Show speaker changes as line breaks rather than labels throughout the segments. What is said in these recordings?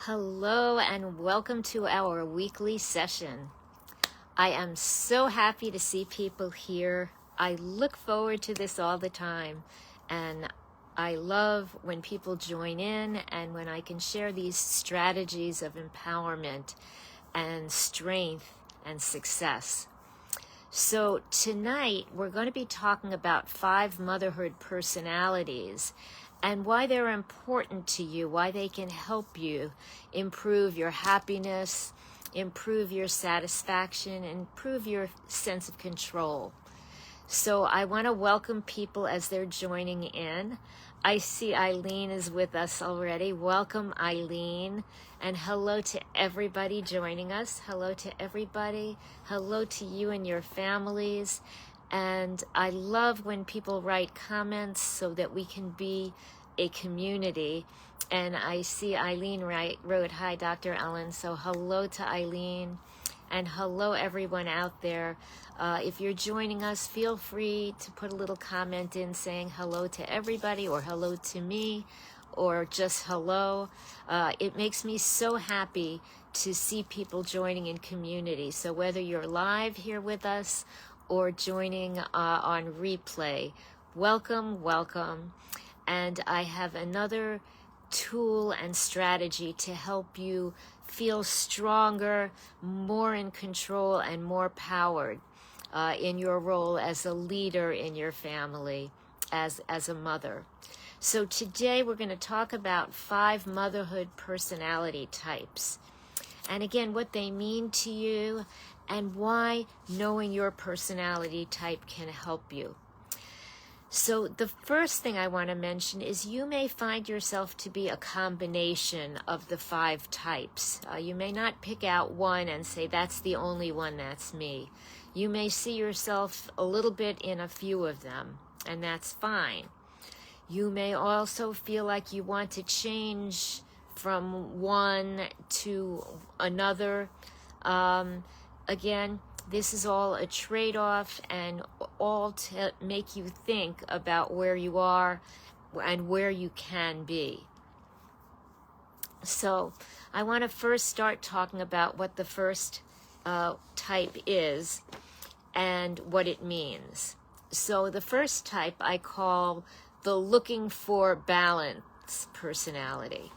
Hello and welcome to our weekly session. I am so happy to see people here. I look forward to this all the time, and I love when people join in and when I can share these strategies of empowerment and strength and success. So tonight we're going to be talking about 5 motherhood personalities and why they're important to you, why they can help you improve your happiness, improve your satisfaction, and improve your sense of control. So I want to welcome people as they're joining in. I see Eileen is with us already. Welcome, Eileen. And hello to everybody joining us. Hello to everybody. Hello to you and your families. And I love when people write comments so that we can be a community. And I see Eileen wrote, "Hi, Dr. Ellen." So hello to Eileen. And hello, everyone out there. If you're joining us, feel free to put a little comment in saying hello to everybody or hello to me or just hello. It makes me so happy to see people joining in community. So whether you're live here with us or joining on replay, welcome, welcome. And I have another tool and strategy to help you feel stronger, more in control, and more powered in your role as a leader in your family, as a mother. So today we're going to talk about 5 motherhood personality types. And again, what they mean to you and why knowing your personality type can help you. So the first thing I want to mention is you may find yourself to be a combination of the 5 types. You may not pick out one and say, that's the only one, that's me. You may see yourself a little bit in a few of them, and that's fine. You may also feel like you want to change from one to another. Again, this is all a trade-off and all to make you think about where you are and where you can be. So I want to first start talking about what the first type is and what it means. So the first type I call the looking for balance personality.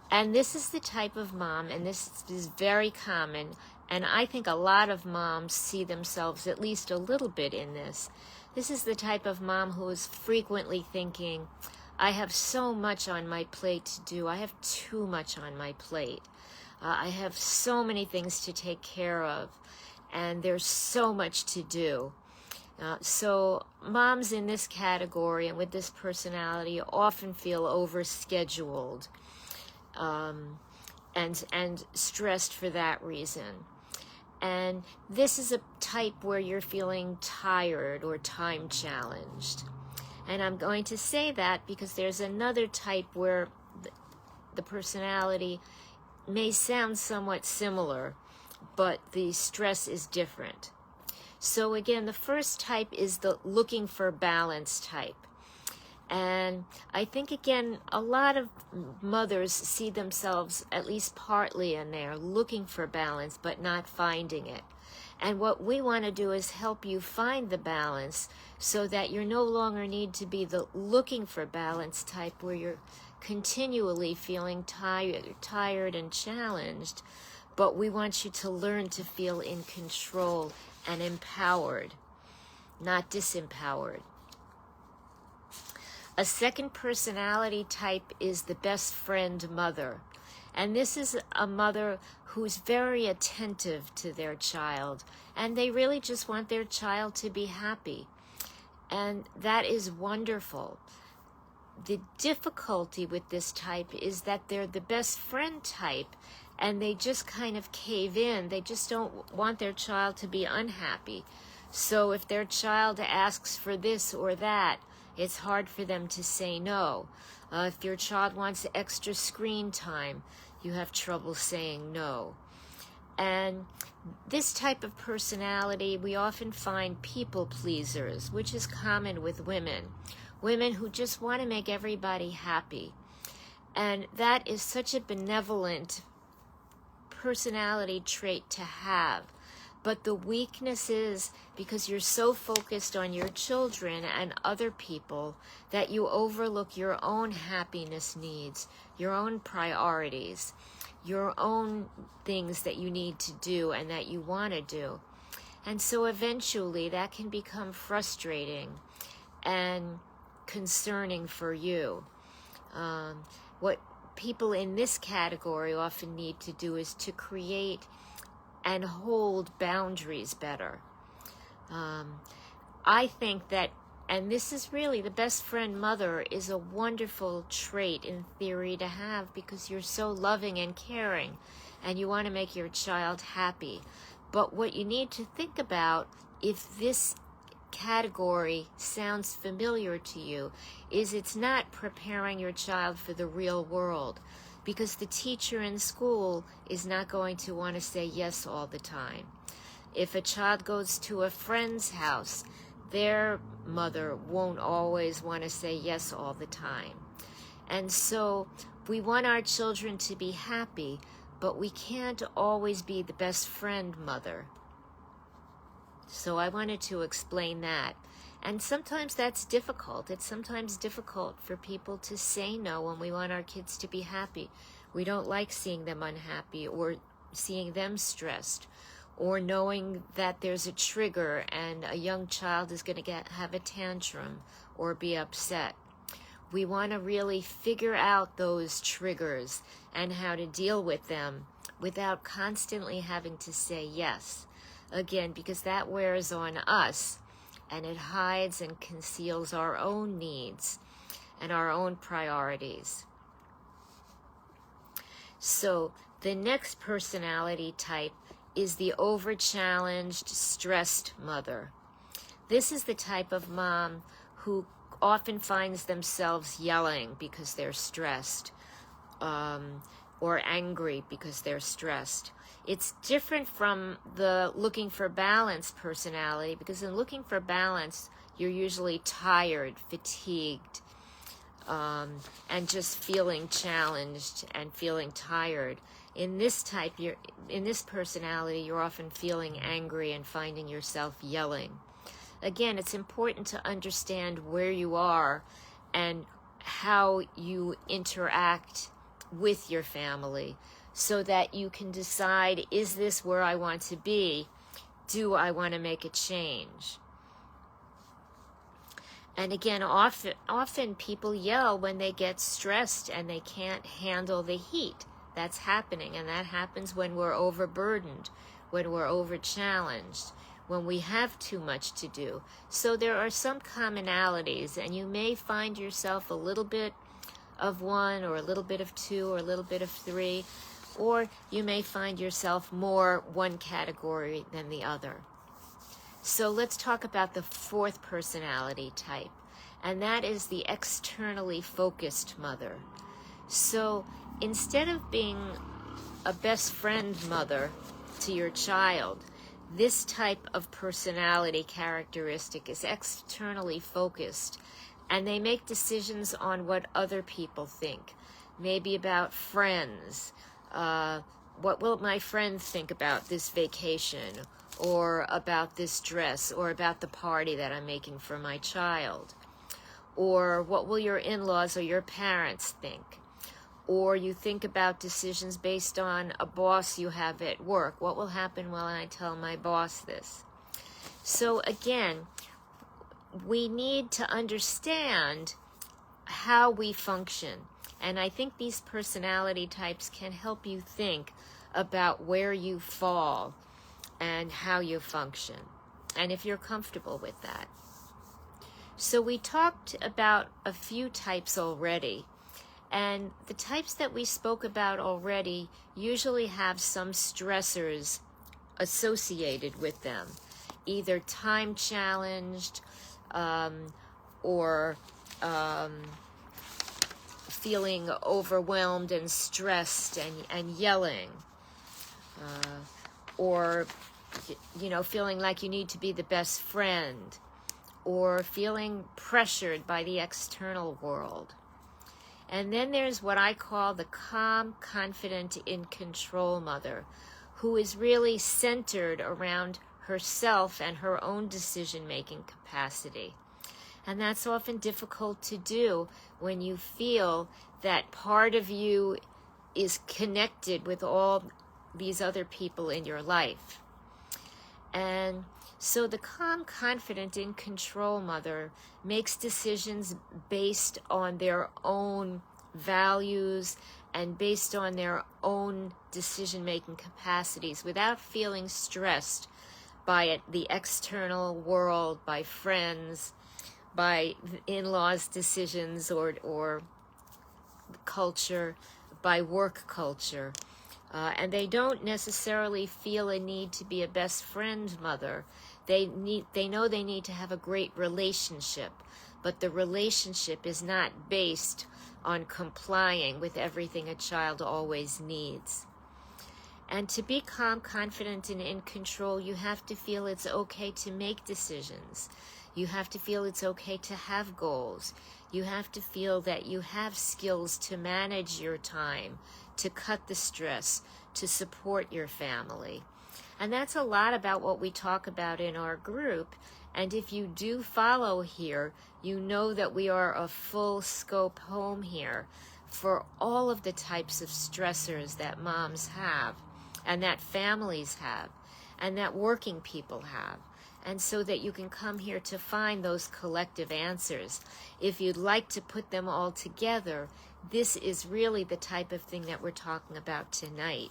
And this is the type of mom, and this is very common, and I think a lot of moms see themselves at least a little bit in this. This is the type of mom who is frequently thinking, I have so much on my plate to do. I have too much on my plate. I have so many things to take care of, and there's so much to do. So moms in this category and with this personality often feel overscheduled and stressed for that reason. And this is a type where you're feeling tired or time challenged. And I'm going to say that because there's another type where the personality may sound somewhat similar, but the stress is different. So again, the first type is the looking for balance type. And I think, again, a lot of mothers see themselves, at least partly in there, looking for balance, but not finding it. And what we want to do is help you find the balance so that you no longer need to be the looking for balance type where you're continually feeling tired and challenged, but we want you to learn to feel in control and empowered, not disempowered. A second personality type is the best friend mother. And this is a mother who's very attentive to their child. And they really just want their child to be happy. And that is wonderful. The difficulty with this type is that they're the best friend type. And they just kind of cave in. They just don't want their child to be unhappy. So if their child asks for this or that, it's hard for them to say no. If your child wants extra screen time, you have trouble saying no. And this type of personality, we often find people pleasers, which is common with women. Women who just want to make everybody happy. And that is such a benevolent personality trait to have. But the weakness is because you're so focused on your children and other people that you overlook your own happiness needs, your own priorities, your own things that you need to do and that you want to do. And so eventually that can become frustrating and concerning for you. What people in this category often need to do is to create and hold boundaries better. I think that, and this is really, the best friend mother is a wonderful trait in theory to have because you're so loving and caring and you want to make your child happy. But what you need to think about, if this category sounds familiar to you, is it's not preparing your child for the real world, because the teacher in school is not going to want to say yes all the time. If a child goes to a friend's house, their mother won't always want to say yes all the time. And so we want our children to be happy, but we can't always be the best friend mother. So I wanted to explain that. And sometimes that's difficult. It's sometimes difficult for people to say no when we want our kids to be happy. We don't like seeing them unhappy or seeing them stressed or knowing that there's a trigger and a young child is going to have a tantrum or be upset. We want to really figure out those triggers and how to deal with them without constantly having to say yes. Again, because that wears on us and it hides and conceals our own needs and our own priorities. So the next personality type is the over-challenged, stressed mother. This is the type of mom who often finds themselves yelling because they're stressed, or angry because they're stressed. It's different from the looking for balance personality, because in looking for balance, you're usually tired, fatigued, and just feeling challenged and feeling tired. In this type, in this personality, you're often feeling angry and finding yourself yelling. Again, it's important to understand where you are and how you interact with your family so that you can decide, is this where I want to be? Do I want to make a change? And again, often people yell when they get stressed and they can't handle the heat that's happening. And that happens when we're overburdened, when we're over-challenged, when we have too much to do. So there are some commonalities, and you may find yourself a little bit of one, or a little bit of two, or a little bit of three, or you may find yourself more one category than the other. So let's talk about the fourth personality type, and that is the externally focused mother. So instead of being a best friend mother to your child, this type of personality characteristic is externally focused, and they make decisions on what other people think, maybe about friends. What will my friend think about this vacation, or about this dress, or about the party that I'm making for my child? Or what will your in-laws or your parents think? Or you think about decisions based on a boss you have at work. What will happen when I tell my boss this? So again, we need to understand how we function. And I think these personality types can help you think about where you fall and how you function, and if you're comfortable with that. So we talked about a few types already, and the types that we spoke about already usually have some stressors associated with them, either time challenged, or feeling overwhelmed and stressed and yelling, or feeling like you need to be the best friend, or feeling pressured by the external world. And then there's what I call the calm, confident, in control mother, who is really centered around herself and her own decision-making capacity. And that's often difficult to do when you feel that part of you is connected with all these other people in your life. And so the calm, confident, in control mother makes decisions based on their own values and based on their own decision-making capacities without feeling stressed by the external world, by friends, by in-laws' decisions or culture, by work culture. And they don't necessarily feel a need to be a best friend mother. They know they need to have a great relationship, but the relationship is not based on complying with everything a child always needs. And to be calm, confident, and in control, you have to feel it's okay to make decisions. You have to feel it's okay to have goals. You have to feel that you have skills to manage your time, to cut the stress, to support your family. And that's a lot about what we talk about in our group. And if you do follow here, you know that we are a full scope home here for all of the types of stressors that moms have, and that families have, and that working people have. And so that you can come here to find those collective answers. If you'd like to put them all together, this is really the type of thing that we're talking about tonight.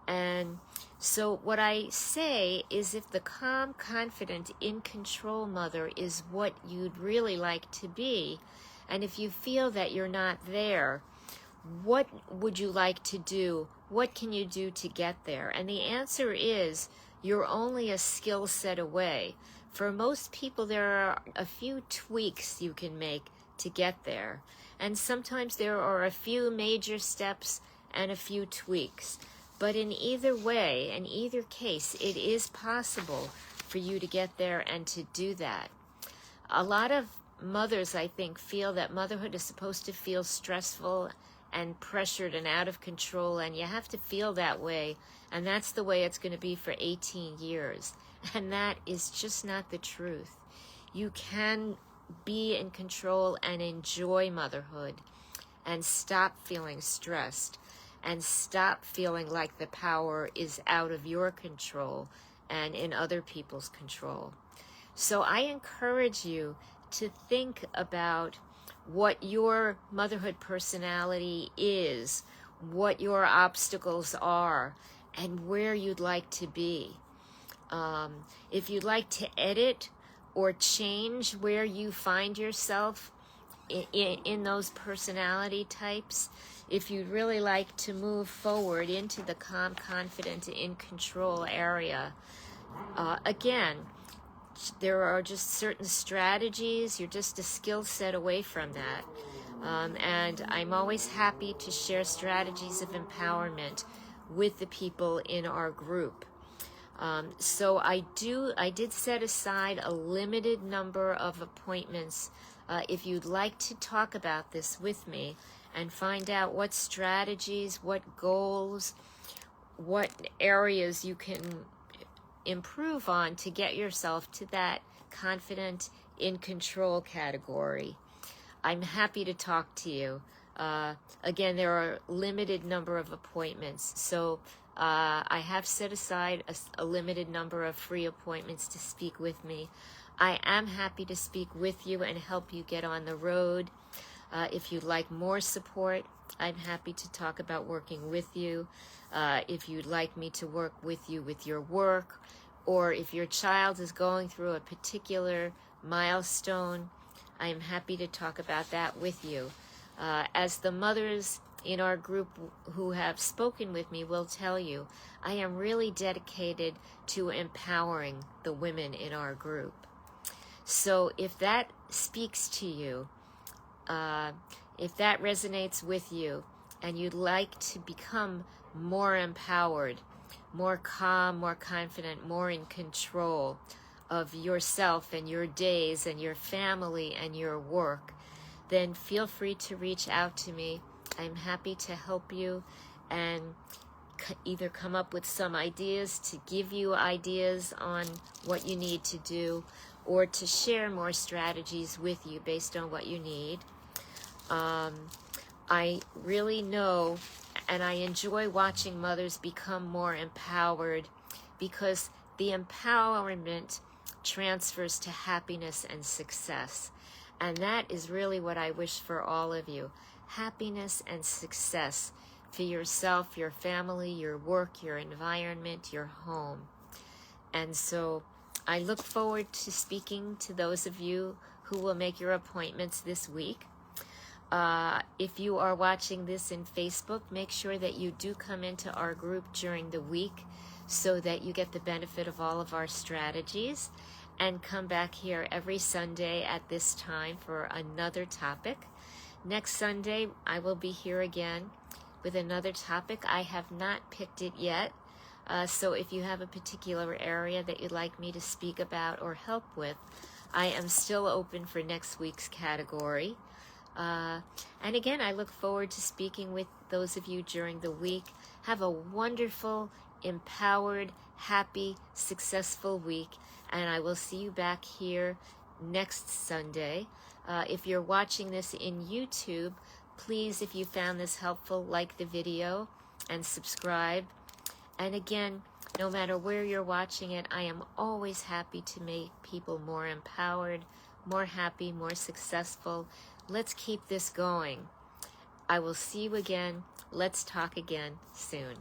And so what I say is, if the calm, confident, in control mother is what you'd really like to be, and if you feel that you're not there, what would you like to do? What can you do to get there? And the answer is, you're only a skill set away. For most people, there are a few tweaks you can make to get there. And sometimes there are a few major steps and a few tweaks. But in either way, in either case, it is possible for you to get there and to do that. A lot of mothers, I think, feel that motherhood is supposed to feel stressful and pressured and out of control, and you have to feel that way, and that's the way it's going to be for 18 years. And that is just not the truth. You can be in control and enjoy motherhood and stop feeling stressed and stop feeling like the power is out of your control and in other people's control. So I encourage you to think about what your motherhood personality is, what your obstacles are, and where you'd like to be. If you'd like to edit or change where you find yourself in those personality types, if you'd really like to move forward into the calm, confident, in control area, again, there are just certain strategies. You're just a skill set away from that. And I'm always happy to share strategies of empowerment with the people in our group. So I did set aside a limited number of appointments. If you'd like to talk about this with me and find out what strategies, what goals, what areas you can improve on to get yourself to that confident, in control category, I'm happy to talk to you. Again, there are a limited number of appointments, so I have set aside a limited number of free appointments to speak with me. I am happy to speak with you and help you get on the road. If you'd like more support, I'm happy to talk about working with you. If you'd like me to work with you with your work, or if your child is going through a particular milestone, I am happy to talk about that with you. As the mothers in our group who have spoken with me will tell you, I am really dedicated to empowering the women in our group. So if that speaks to you, if that resonates with you, and you'd like to become more empowered, more calm, more confident, more in control of yourself and your days and your family and your work, then feel free to reach out to me. I'm happy to help you and either come up with some ideas, to give you ideas on what you need to do, or to share more strategies with you based on what you need. I really know and I enjoy watching mothers become more empowered, because the empowerment transfers to happiness and success. And that is really what I wish for all of you. Happiness and success for yourself, your family, your work, your environment, your home. And so I look forward to speaking to those of you who will make your appointments this week. If you are watching this in Facebook, make sure that you do come into our group during the week so that you get the benefit of all of our strategies, and come back here every Sunday at this time for another topic. Next Sunday, I will be here again with another topic. I have not picked it yet, so if you have a particular area that you'd like me to speak about or help with, I am still open for next week's category. And again, I look forward to speaking with those of you during the week. Have a wonderful, empowered, happy, successful week, and I will see you back here next Sunday. If you're watching this in YouTube, please, if you found this helpful, like the video and subscribe. And again, no matter where you're watching it, I am always happy to make people more empowered, more happy, more successful. Let's keep this going. I will see you again. Let's talk again soon.